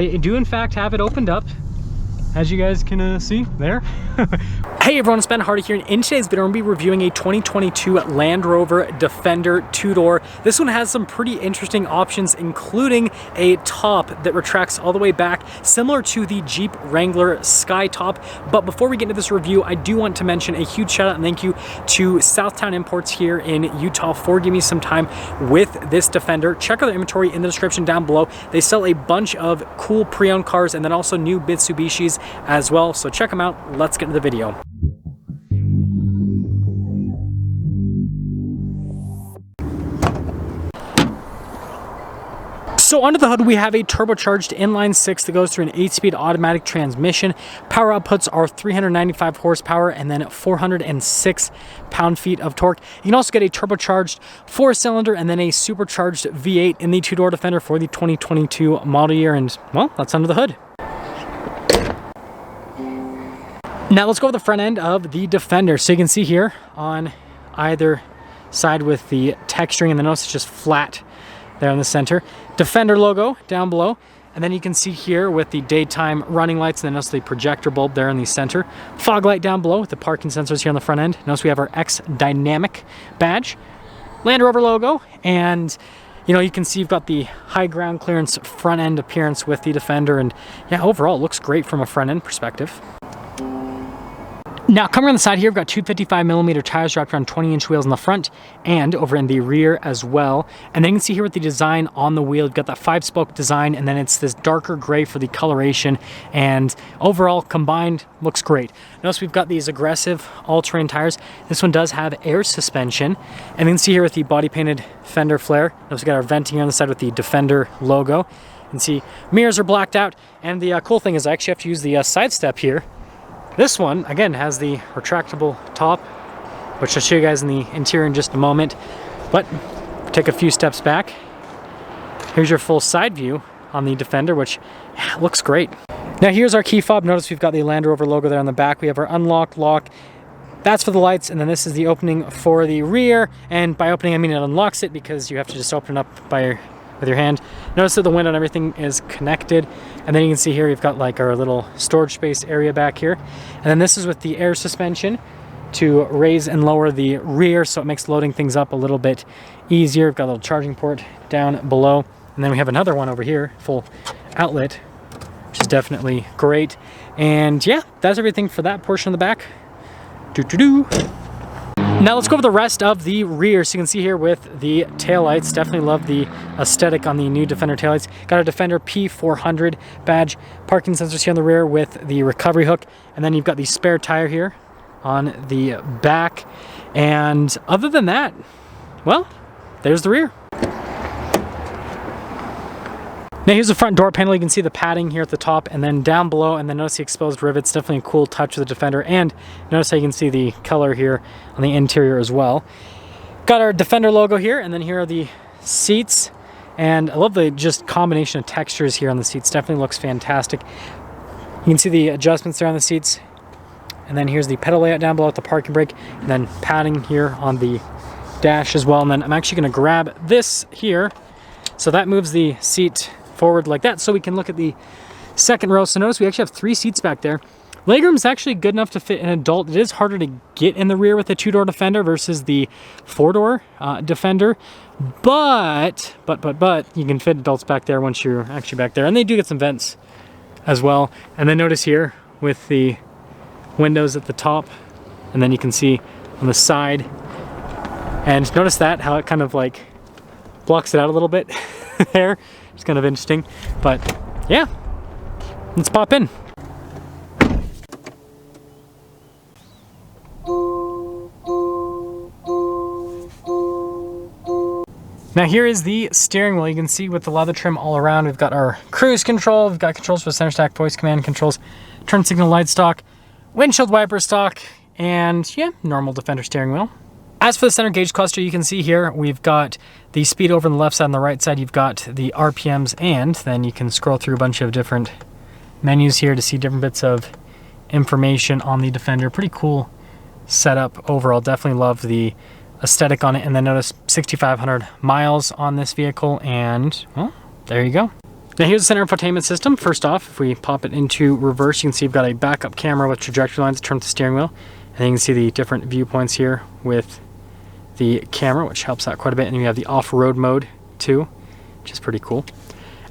I do in fact have it opened up, as you guys can see there. Hey everyone, it's Ben Hardy here, and in today's video I'm going to be reviewing a 2022 Land Rover Defender 2-door. This one has some pretty interesting options, including a top that retracts all the way back, similar to the Jeep Wrangler Sky Top. But before we get into this review, I do want to mention a huge shout out and thank you to Southtown Imports here in Utah for giving me some time with this Defender. Check out their inventory in the description down below. They sell a bunch of cool pre-owned cars and then also new Mitsubishis as well, so check them out. Let's get into the video. So under the hood we have a turbocharged inline 6 that goes through an 8-speed automatic transmission. Power outputs are 395 horsepower and then 406 pound-feet of torque. You can also get a turbocharged 4-cylinder and then a supercharged V8 in the 2-door Defender for the 2022 model year, and well, that's under the hood. Now let's go to the front end of the Defender. So you can see here on either side with the texturing, and then notice it's just flat there in the center. Defender logo down below, and then you can see here with the daytime running lights, and then notice the projector bulb there in the center. Fog light down below with the parking sensors here on the front end. Notice we have our X-Dynamic badge, Land Rover logo, and you know, you can see you've got the high ground clearance front end appearance with the Defender, and yeah, overall it looks great from a front end perspective. Now coming around the side here, we've got 255mm tires wrapped around 20-inch wheels in the front and over in the rear as well. And then you can see here with the design on the wheel, you've got that 5-spoke design, and then it's this darker gray for the coloration, and overall combined looks great. Notice we've got these aggressive all-terrain tires. This one does have air suspension, and you can see here with the body painted fender flare. Notice we've got our venting here on the side with the Defender logo. You can see mirrors are blacked out, and the cool thing is I actually have to use the side step here. This one, again, has the retractable top, which I'll show you guys in the interior in just a moment. But take a few steps back. Here's your full side view on the Defender, which looks great. Now here's our key fob. Notice we've got the Land Rover logo there on the back. We have our unlock, lock. That's for the lights, and then this is the opening for the rear. And by opening, I mean it unlocks it because you have to just open it up with your hand. Notice that the window and everything is connected, and then you can see here we've got like our little storage space area back here, and then this is with the air suspension to raise and lower the rear, so it makes loading things up a little bit easier. We've got a little charging port down below, and then we have another one over here, full outlet, which is definitely great. And yeah, that's everything for that portion of the back. Now let's go over the rest of the rear. So you can see here with the taillights, definitely love the aesthetic on the new Defender taillights. Got our Defender P400 badge, parking sensors here on the rear with the recovery hook, and then you've got the spare tire here on the back. And other than that, well, there's the rear. Now here's the front door panel. You can see the padding here at the top and then down below, and then notice the exposed rivets. Definitely a cool touch with the Defender, and notice how you can see the color here on the interior as well. Got our Defender logo here, and then here are the seats, and I love the just combination of textures here on the seats. Definitely looks fantastic. You can see the adjustments there on the seats, and then here's the pedal layout down below with the parking brake, and then padding here on the dash as well. And then I'm actually going to grab this here, so that moves the seat forward like that, so we can look at the second row. So notice we actually have 3 seats back there. Legroom is actually good enough to fit an adult. It is harder to get in the rear with the 2-door Defender versus the 4-door Defender, but you can fit adults back there once you're actually back there, and they do get some vents as well. And then notice here with the windows at the top, and then you can see on the side, and notice that how it kind of like blocks it out a little bit there. It's kind of interesting, but yeah, let's pop in. Now here is the steering wheel. You can see with the leather trim all around, we've got our cruise control, we've got controls for center stack, voice command controls, turn signal light stock, windshield wiper stock, and yeah, normal Defender steering wheel. As for the center gauge cluster, you can see here we've got the speed over on the left side, and the right side you've got the RPMs, and then you can scroll through a bunch of different menus here to see different bits of information on the Defender. Pretty cool setup overall. Definitely love the aesthetic on it. And then notice 6,500 miles on this vehicle, and well, there you go. Now here's the center infotainment system. First off, if we pop it into reverse, you can see you've got a backup camera with trajectory lines to turn the steering wheel. And then you can see the different viewpoints here with the camera, which helps out quite a bit. And then you have the off-road mode too, which is pretty cool.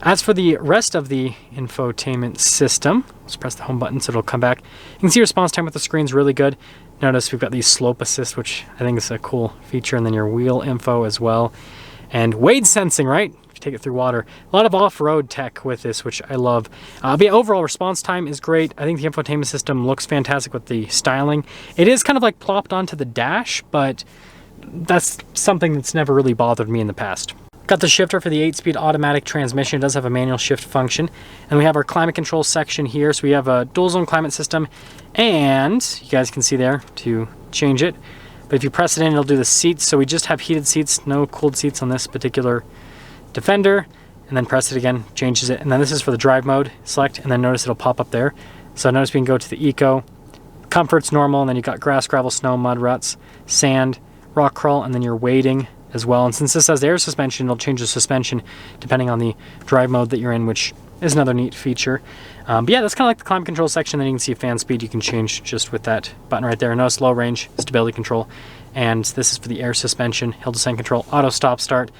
As for the rest of the infotainment system, let's press the home button so it'll come back. You can see response time with the screen's really good. Notice we've got the slope assist, which I think is a cool feature, and then your wheel info as well. And wade sensing, right? If you take it through water. A lot of off-road tech with this, which I love. But yeah, overall response time is great. I think the infotainment system looks fantastic with the styling. It is kind of like plopped onto the dash, but that's something that's never really bothered me in the past. Got the shifter for the 8-speed automatic transmission. It does have a manual shift function. And we have our climate control section here. So we have a dual zone climate system, and you guys can see there to change it. But if you press it in, it'll do the seats. So we just have heated seats, no cooled seats on this particular Defender. And then press it again, changes it. And then this is for the drive mode. Select, and then notice it'll pop up there. So notice we can go to the eco. Comfort's normal, and then you've got grass, gravel, snow, mud, ruts, sand, rock crawl, and then your wading as well. And since this has the air suspension, it'll change the suspension depending on the drive mode that you're in, which is another neat feature. But yeah, that's kind of like the climate control section. Then you can see fan speed you can change just with that button right there. Notice low range, stability control. And this is for the air suspension, hill descent control, auto stop start.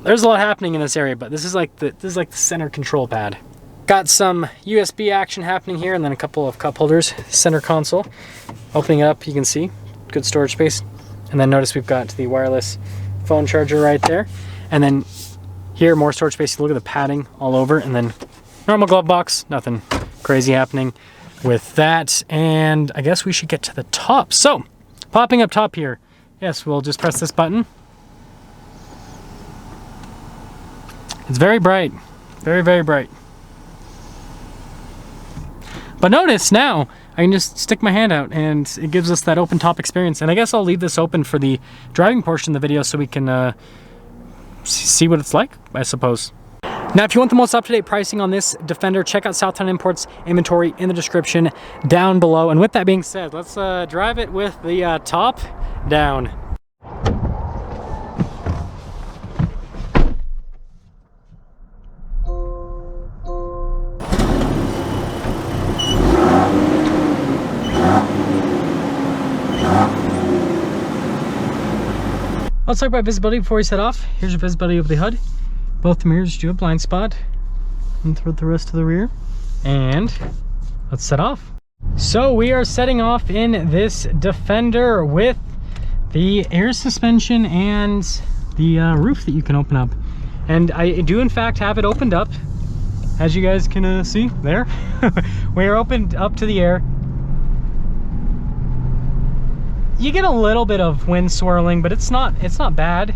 There's a lot happening in this area, but this is like the center control pad. Got some USB action happening here, and then a couple of cup holders. Center console. Opening it up, you can see good storage space. And then notice we've got the wireless phone charger right there. And then here, more storage space. Look at the padding all over. And then normal glove box. Nothing crazy happening with that. And I guess we should get to the top. So, popping up top here. Yes, we'll just press this button. It's very bright. Very, very bright. But notice now, I can just stick my hand out and it gives us that open top experience. And I guess I'll leave this open for the driving portion of the video so we can see what it's like, I suppose. Now, if you want the most up-to-date pricing on this Defender, check out Southtown Imports inventory in the description down below. And with that being said, let's drive it with the top down. Let's talk about visibility before we set off. Here's your visibility of the HUD. Both the mirrors do a blind spot. And throughout the rest of the rear. And let's set off. So we are setting off in this Defender with the air suspension and the roof that you can open up. And I do in fact have it opened up. As you guys can see there. We are opened up to the air. You get a little bit of wind swirling, but it's not bad.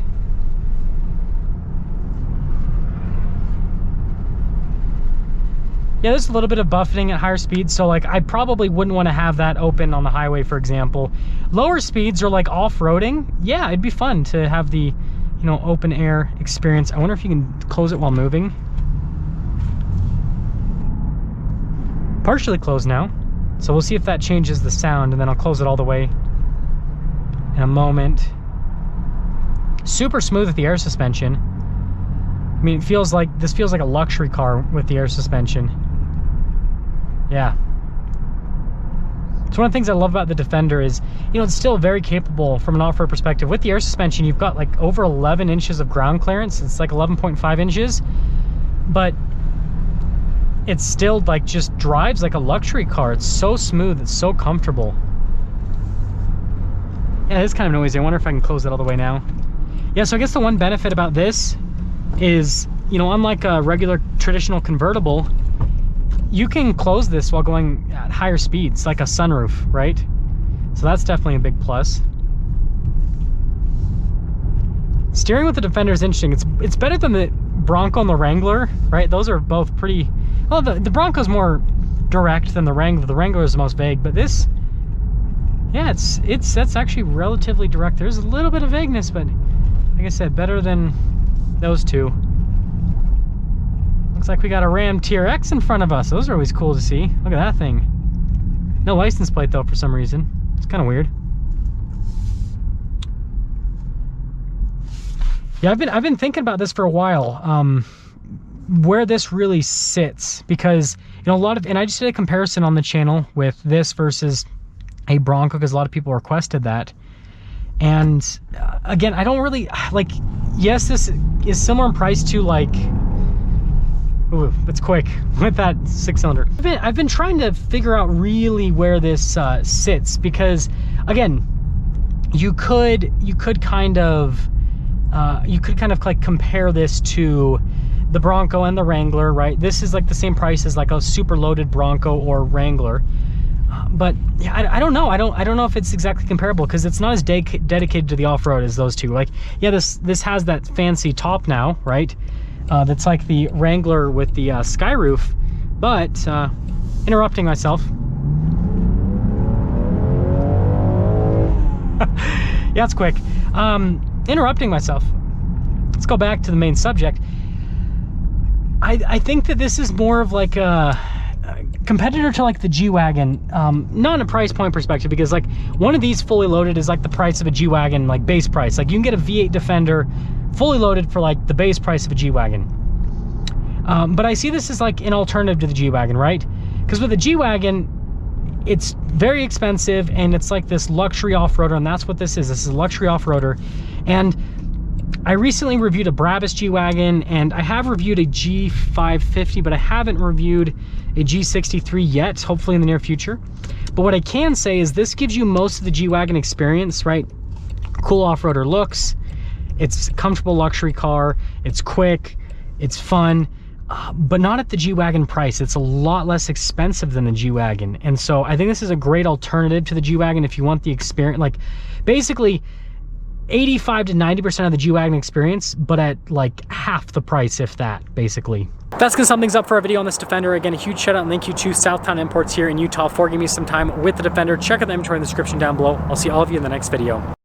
Yeah, there's a little bit of buffeting at higher speeds, so like I probably wouldn't want to have that open on the highway, for example. Lower speeds or like off-roading, yeah, it'd be fun to have the, open air experience. I wonder if you can close it while moving. Partially closed now, so we'll see if that changes the sound, and then I'll close it all the way in a moment. Super smooth with the air suspension. I mean, this feels like a luxury car with the air suspension. Yeah. So one of the things I love about the Defender is, it's still very capable from an off-road perspective. With the air suspension, you've got like over 11 inches of ground clearance. It's like 11.5 inches, but it still like just drives like a luxury car. It's so smooth, it's so comfortable. Yeah, it's kind of noisy. I wonder if I can close it all the way now. Yeah, so I guess the one benefit about this is, unlike a regular traditional convertible, you can close this while going at higher speeds, like a sunroof, right? So that's definitely a big plus. Steering with the Defender is interesting. It's better than the Bronco and the Wrangler, right? Those are both pretty, well, the Bronco's more direct than the Wrangler. The Wrangler is the most vague, but this, yeah, that's actually relatively direct. There's a little bit of vagueness, but like I said, better than those two. Looks like we got a Ram TRX in front of us. Those are always cool to see. Look at that thing. No license plate though for some reason. It's kind of weird. Yeah, I've been thinking about this for a while. where this really sits, because, you know, a lot of, and I just did a comparison on the channel with this versus a Bronco, because a lot of people requested that. And again, I don't really like, yes, this is similar in price to like, ooh, it's quick with that 6-cylinder. I've been trying to figure out really where this sits, because again, you could kind of like compare this to the Bronco and the Wrangler, right? This is like the same price as like a super loaded Bronco or Wrangler. But yeah, I don't know. I don't know if it's exactly comparable, because it's not as dedicated to the off-road as those two. Like, yeah, this has that fancy top now, right? That's like the Wrangler with the sky roof. But interrupting myself. Yeah, it's quick. Interrupting myself. Let's go back to the main subject. I think that this is more of like a competitor to like the G-Wagon, not in a price point perspective, because like one of these fully loaded is like the price of a G-Wagon, like base price. Like you can get a V8 Defender fully loaded for like the base price of a G-Wagon. But I see this as like an alternative to the G-Wagon, right? Because with the G-Wagon, it's very expensive and it's like this luxury off-roader, and that's what this is. This is a luxury off-roader. And I recently reviewed a Brabus G-Wagon, and I have reviewed a G550, but I haven't reviewed a G63 yet, hopefully in the near future. But what I can say is this gives you most of the G-Wagon experience, right? Cool off-roader looks, it's a comfortable luxury car, it's quick, it's fun, but not at the G-Wagon price. It's a lot less expensive than the G-Wagon. And so I think this is a great alternative to the G-Wagon if you want the experience, like basically 85 to 90% of the G-Wagon experience, but at like half the price, if that, basically. That's gonna sum things up for our video on this Defender. Again, a huge shout out and thank you to Southtown Imports here in Utah for giving me some time with the Defender. Check out the inventory in the description down below. I'll see all of you in the next video.